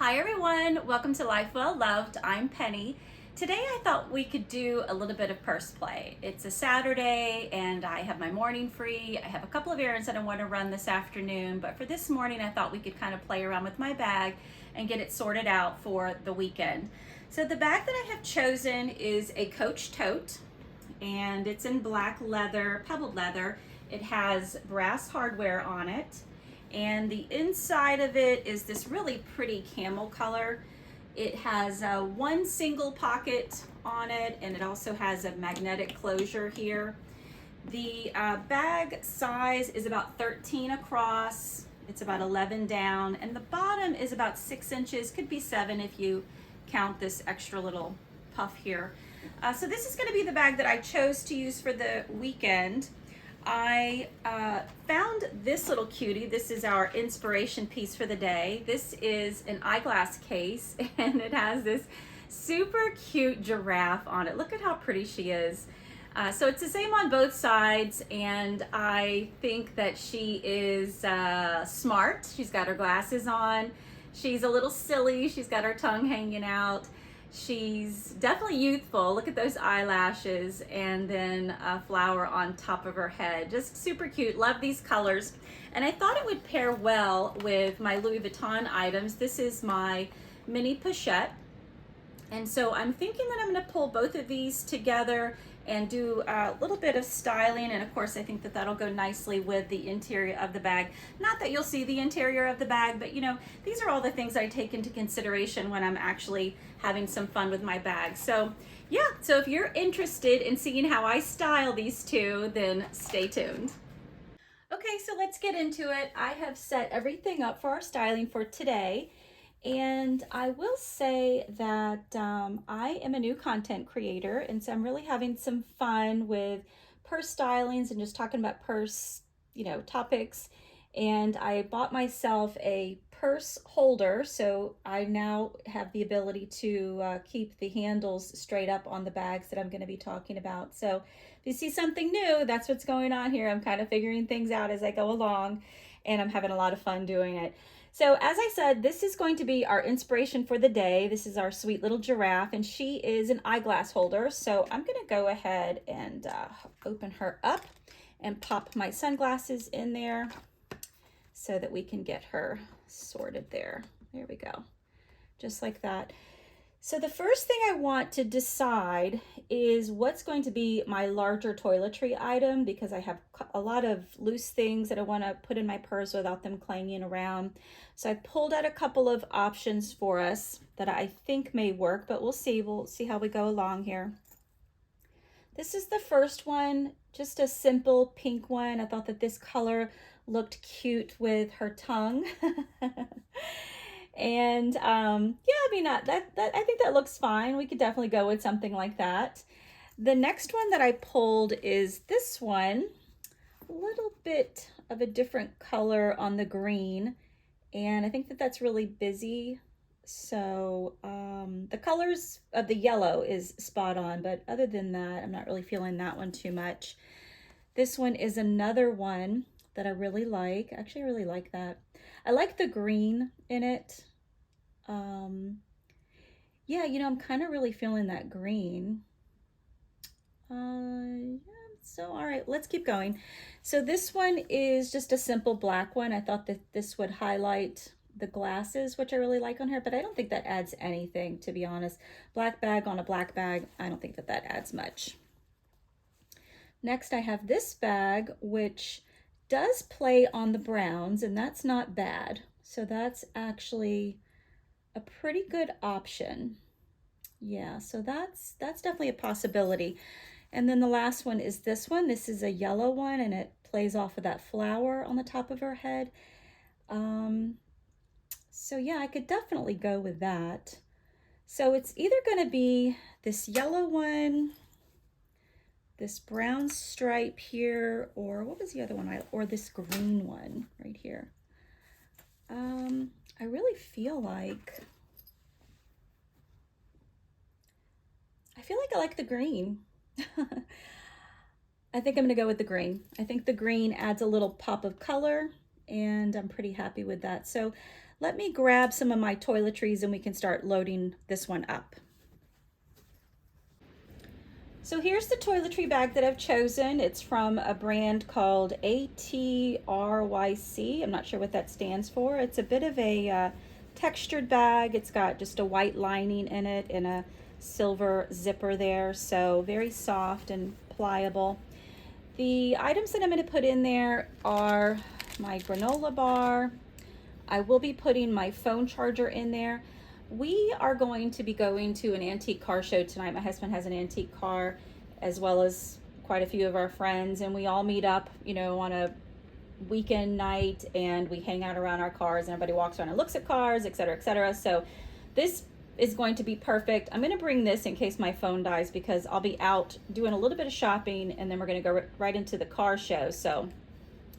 Hi everyone, welcome to Life Well Loved. I'm Penny. Today I thought we could do a little bit of purse play. It's a Saturday and I have my morning free. I have a couple of errands that I want to run this afternoon, but for this morning I thought we could kind of play around with my bag and get it sorted out for the weekend. So the bag that I have chosen is a Coach Tote, and it's in black leather, pebbled leather. It has brass hardware on it, and the inside of it is this really pretty camel color. It has one single pocket on it, and it also has a magnetic closure here. The bag size is about 13 across. It's about 11 down, and the bottom is about 6 inches, could be 7 if you count this extra little puff here. So this is going to be the bag that I chose to use for the weekend. I found this little cutie. This is our inspiration piece for the day. This is an eyeglass case, and it has this super cute giraffe on it. Look at how pretty she is. So it's the same on both sides, and I think that she is smart. She's got her glasses on. She's a little silly. She's got her tongue hanging out. She's definitely youthful. Look at those eyelashes, and then a flower on top of her head. Just super cute. Love these colors. And I thought it would pair well with my Louis Vuitton items. This is my mini pochette. And so I'm thinking that I'm going to pull both of these together and do a little bit of styling, and of course I think that that'll go nicely with the interior of the bag. Not that you'll see the interior of the bag, but you know, these are all the things I take into consideration when I'm actually having some fun with my bag. So yeah, so if you're interested in seeing how I style these two, then stay tuned. Okay, so let's get into it. I have set everything up for our styling for today. And I will say that I am a new content creator, and so I'm really having some fun with purse stylings and just talking about purse, topics. And I bought myself a purse holder, so I now have the ability to keep the handles straight up on the bags that I'm going to be talking about. So if you see something new, that's what's going on here. I'm kind of figuring things out as I go along, and I'm having a lot of fun doing it. So as I said, this is going to be our inspiration for the day. This is our sweet little giraffe, and she is an eyeglass holder. So I'm going to go ahead and open her up and pop my sunglasses in there so that we can get her sorted there. There we go, just like that. So the first thing I want to decide is what's going to be my larger toiletry item, because I have a lot of loose things that I want to put in my purse without them clanging around. So I pulled out a couple of options for us that I think may work, but we'll see. We'll see how we go along here. This is the first one, just a simple pink one. I thought that this color looked cute with her tongue. And yeah, I mean, I think that looks fine. We could definitely go with something like that. The next one that I pulled is this one, a little bit of a different color on the green, and I think that that's really busy. So the colors of the yellow is spot on, but other than that, I'm not really feeling that one too much. This one is another one that I really like. Actually, I really like that. I like the green in it. Yeah, I'm kind of really feeling that green. Yeah, so all right, let's keep going. So this one is just a simple black one. I thought that this would highlight the glasses, which I really like on her, but I don't think that adds anything, to be honest. Black bag on a black bag, I don't think that that adds much. Next, I have this bag, which does play on the browns, and that's not bad. So that's actually a pretty good option. Yeah, so that's definitely a possibility. And then the last one is this one. This is a yellow one, and it plays off of that flower on the top of her head. So yeah, I could definitely go with that. So it's either going to be this yellow one, this brown stripe here, or what was the other one? Or this green one right here. I really feel like I like the green. I think I'm gonna go with the green. I think the green adds a little pop of color, and I'm pretty happy with that. So let me grab some of my toiletries and we can start loading this one up. So here's the toiletry bag that I've chosen. It's from a brand called ATRYC. I'm not sure what that stands for. It's a bit of a textured bag. It's got just a white lining in it and a silver zipper there, so very soft and pliable. The items that I'm going to put in there are my granola bar. I will be putting my phone charger in there. We are going to be going to an antique car show tonight. My husband has an antique car, as well as quite a few of our friends, and we all meet up, you know, on a weekend night, and we hang out around our cars, and everybody walks around and looks at cars, etc., etc. So this is going to be perfect. I'm going to bring this in case my phone dies, because I'll be out doing a little bit of shopping, and then we're going to go right into the car show. So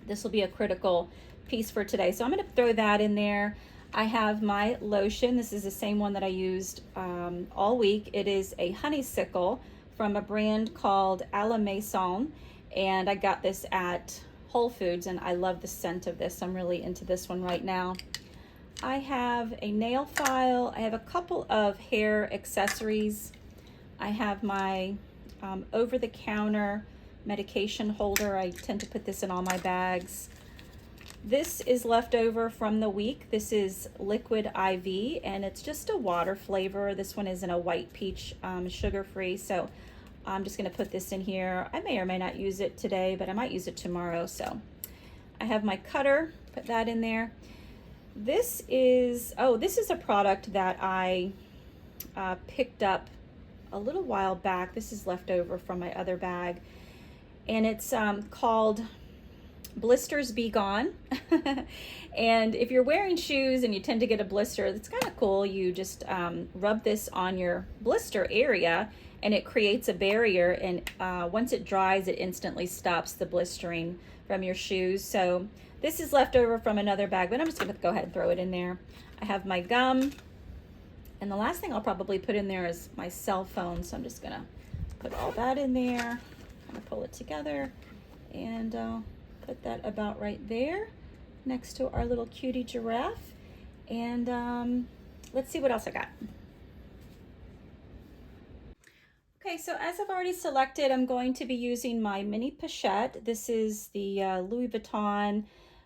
this will be a critical piece for today. So I'm going to throw that in there. I have my lotion. This is the same one that I used all week. It is a honeysuckle from a brand called A La Maison, and I got this at Whole Foods, and I love the scent of this. I'm really into this one right now. I have a nail file. I have a couple of hair accessories. I have my over-the-counter medication holder. I tend to put this in all my bags. This is left over from the week. This is Liquid IV, and it's just a water flavor. This one is in a white peach, sugar-free, so I'm just going to put this in here. I may or may not use it today, but I might use it tomorrow. So I have my cutter, put that in there. This is a product that I picked up a little while back. This is left over from my other bag, and it's called Blisters Be Gone. And if you're wearing shoes and you tend to get a blister, that's kind of cool. You just rub this on your blister area, and it creates a barrier, and once it dries, it instantly stops the blistering from your shoes. So this is left over from another bag, but I'm just going to go ahead and throw it in there. I have my gum, and the last thing I'll probably put in there is my cell phone. So I'm just going to put all that in there. I'm going to pull it together and put that about right there next to our little cutie giraffe. And let's see what else I got. Okay, so as I've already selected, I'm going to be using my mini pochette. This is the Louis Vuitton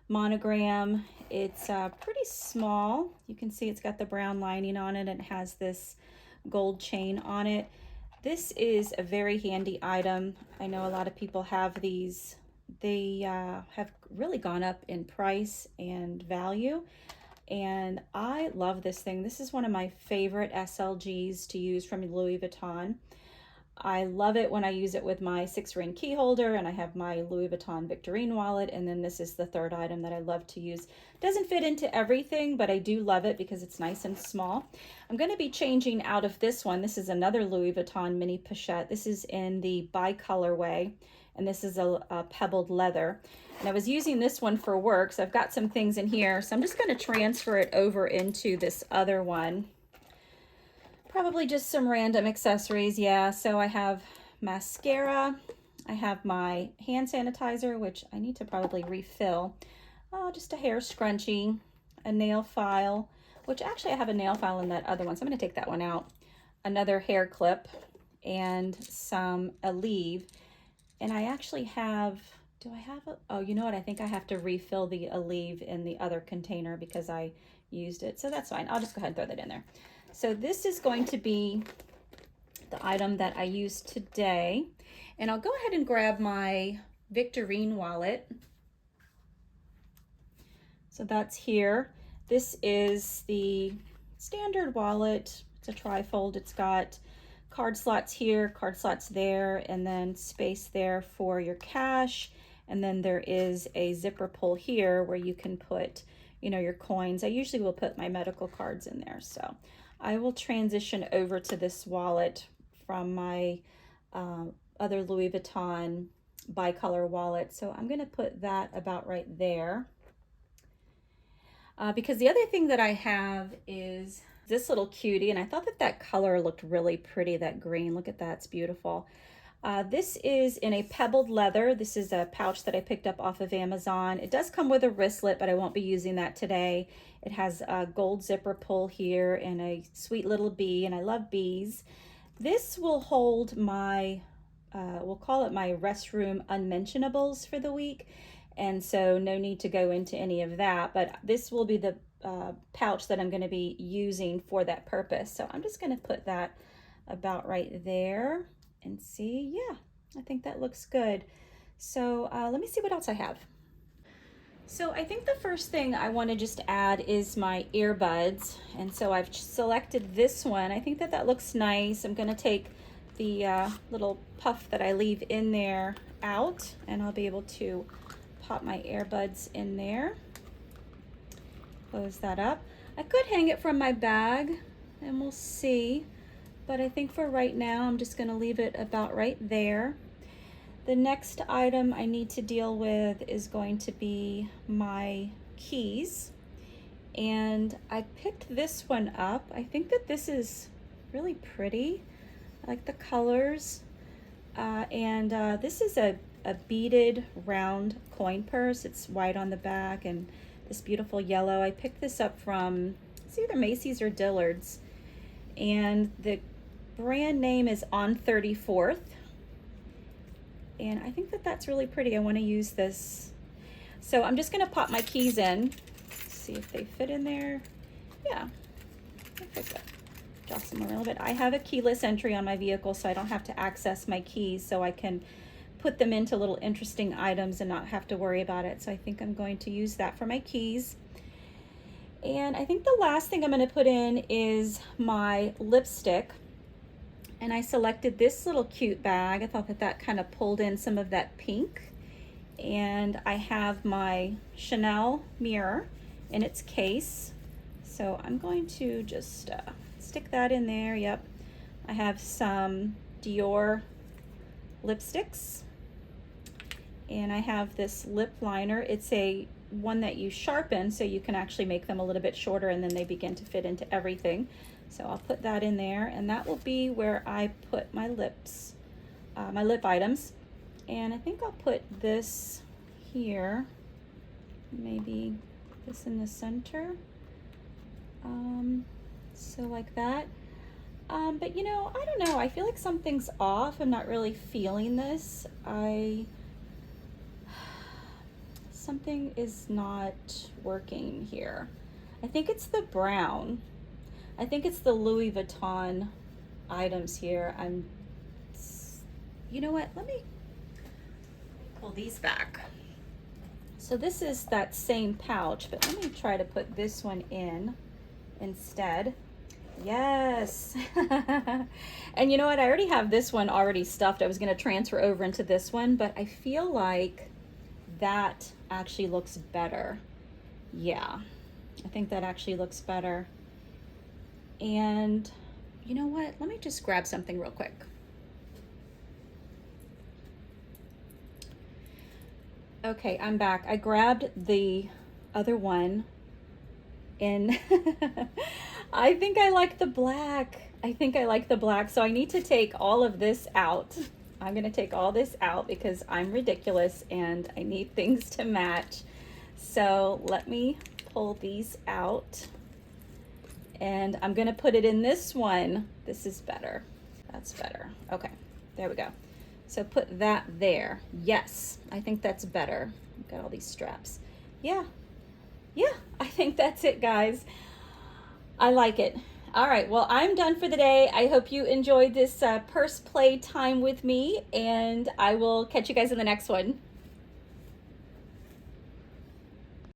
monogram. It's pretty small. You can see it's got the brown lining on it, and it has this gold chain on it. This is a very handy item. I know a lot of people have these. They have really gone up in price and value, and I love this thing. This is one of my favorite SLGs to use from Louis Vuitton. I love it when I use it with my 6-ring key holder, and I have my Louis Vuitton Victorine wallet, and then this is the third item that I love to use. Doesn't fit into everything, but I do love it because it's nice and small. I'm going to be changing out of this one. This is another Louis Vuitton mini pochette. This is in the bi-colorway, and this is a pebbled leather. And I was using this one for work, so I've got some things in here. So I'm just going to transfer it over into this other one. Probably just some random accessories, yeah. So I have mascara, I have my hand sanitizer, which I need to probably refill. Oh, just a hair scrunchie, a nail file, which actually I have a nail file in that other one, so I'm going to take that one out. Another hair clip, and some Aleve. And I actually have, do I have a, oh, you know what? I think I have to refill the Aleve in the other container because I used it. So that's fine. I'll just go ahead and throw that in there. So this is going to be the item that I used today. And I'll go ahead and grab my Victorine wallet. So that's here. This is the standard wallet. It's a trifold. It's got card slots here, card slots there, and then space there for your cash. And then there is a zipper pull here where you can put, you know, your coins. I usually will put my medical cards in there. So I will transition over to this wallet from my other Louis Vuitton bicolor wallet. So I'm going to put that about right there. Because the other thing that I have is this little cutie, and I thought that that color looked really pretty, that green. Look at that, it's beautiful. This is in a pebbled leather. This is a pouch that I picked up off of Amazon. It does come with a wristlet, but I won't be using that today. It has a gold zipper pull here and a sweet little bee, and I love bees. This will hold my, we'll call it my restroom unmentionables for the week. And so no need to go into any of that, but this will be the pouch that I'm going to be using for that purpose. So I'm just going to put that about right there and see. Yeah, I think that looks good. So let me see what else I have. So I think the first thing I want to just add is my earbuds. And so I've selected this one. I think that that looks nice. I'm going to take the little puff that I leave in there out, and I'll be able to pop my earbuds in there. Close that up. I could hang it from my bag and we'll see, but I think for right now I'm just going to leave it about right there. The next item I need to deal with is going to be my keys, and I picked this one up. I think that this is really pretty. I like the colors, and this is a beaded round coin purse. It's white on the back and this beautiful yellow. I picked this up from, it's either Macy's or Dillard's, and the brand name is On 34th. And I think that that's really pretty. I want to use this. So I'm just going to pop my keys in, see if they fit in there. Yeah, perfect. Jostle them a little bit. I have a keyless entry on my vehicle, so I don't have to access my keys, so I can put them into little interesting items and not have to worry about it. So I think I'm going to use that for my keys. And I think the last thing I'm going to put in is my lipstick. And I selected this little cute bag. I thought that that kind of pulled in some of that pink. And I have my Chanel mirror in its case. So I'm going to just stick that in there. Yep. I have some Dior lipsticks. And I have this lip liner. It's a one that you sharpen so you can actually make them a little bit shorter, and then they begin to fit into everything. So I'll put that in there, and that will be where I put my lips, my lip items. And I think I'll put this here, maybe this in the center. So like that. But you know, I don't know, I feel like something's off. I'm not really feeling this. Something is not working here. I think it's the brown. I think it's the Louis Vuitton items here. You know what? Let me pull these back. So this is that same pouch, but let me try to put this one in instead. Yes. And you know what? I already have this one already stuffed. I was going to transfer over into this one, but I feel like that actually looks better. Yeah, I think that actually looks better. And you know what? Let me just grab something real quick. Okay, I'm back. I grabbed the other one, and I think I like the black. I think I like the black. So I need to take all of this out. I'm going to take all this out because I'm ridiculous and I need things to match. So let me pull these out. And I'm going to put it in this one. This is better. That's better. Okay, there we go. So put that there. Yes, I think that's better. I've got all these straps. Yeah, I think that's it, guys. I like it. All right, well, I'm done for the day. I hope you enjoyed this purse play time with me, and I will catch you guys in the next one.